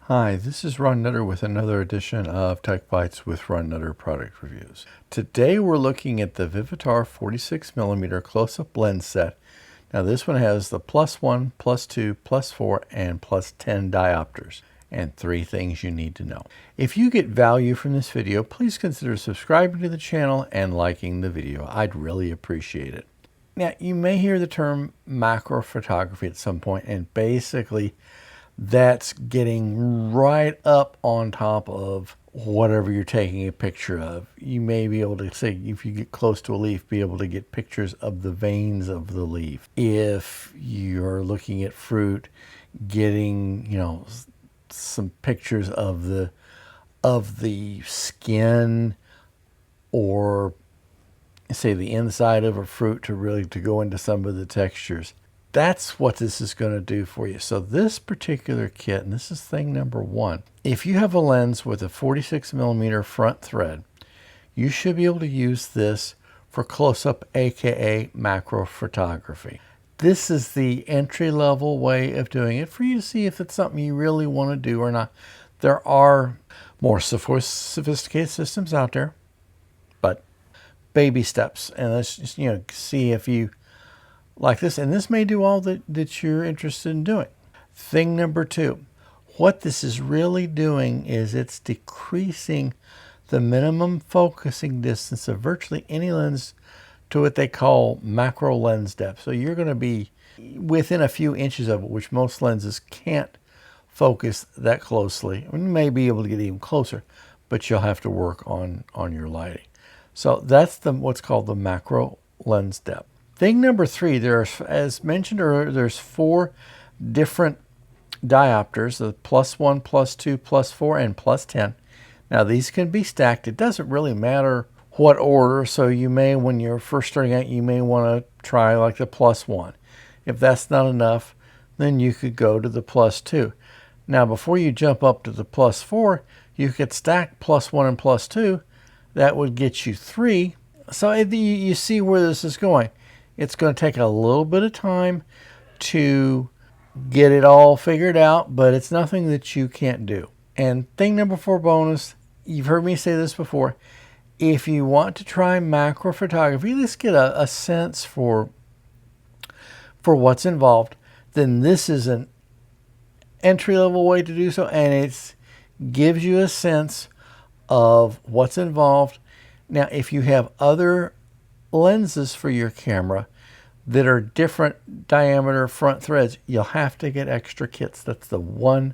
Hi, this is Ron Nutter with another edition of TechBytes with Ron Nutter product reviews. Today we're looking at the Vivatar 46mm close-up lens set. Now this one has the +1, +2, +4, and +10 diopters, and 3 things you need to know. If you get value from this video, please consider subscribing to the channel and liking the video. I'd really appreciate it. Now you may hear the term macro photography at some point, and basically that's getting right up on top of whatever you're taking a picture of. You may be able to say, if you get close to a leaf, be able to get pictures of the veins of the leaf. If you're looking at fruit, getting, some pictures of the skin, or say the inside of a fruit to go into some of the textures. That's what this is going to do for you. So this particular kit, and this is thing number 1, if you have a lens with a 46mm front thread, you should be able to use this for close-up, aka macro photography. This is the entry-level way of doing it for you to see if it's something you really want to do or not. There are more sophisticated systems out there, but baby steps. And let's just see if you like this, and this may do all that you're interested in doing. Thing number 2, what this is really doing is it's decreasing the minimum focusing distance of virtually any lens to what they call macro lens depth. So you're going to be within a few inches of it, which most lenses can't focus that closely. You may be able to get even closer, but you'll have to work on your lighting. So that's what's called the macro lens depth. Thing number 3, as mentioned earlier, there's 4 different diopters, the +1, +2, +4, and +10. Now these can be stacked. It doesn't really matter what order, so you may, when you're first starting out, you may want to try like the +1. If that's not enough, then you could go to the +2. Now before you jump up to the +4, you could stack +1 and +2. That would get you 3. So you see where this is going. It's going to take a little bit of time to get it all figured out, but it's nothing that you can't do. And thing number 4 bonus, you've heard me say this before, if you want to try macro photography, let's get a sense for what's involved, then this is an entry-level way to do so, and it gives you a sense of what's involved. Now, if you have other lenses for your camera that are different diameter front threads, you'll have to get extra kits. That's the one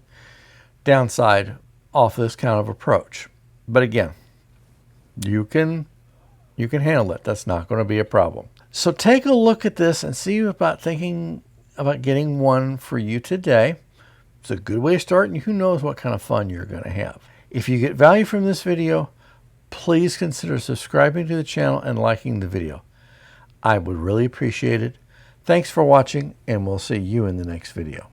downside off this kind of approach. But again, you can handle it. That's not going to be a problem. So take a look at this and see about thinking about getting one for you today. It's a good way to start, and who knows what kind of fun you're going to have. If you get value from this video, please consider subscribing to the channel and liking the video. I would really appreciate it. Thanks for watching, and we'll see you in the next video.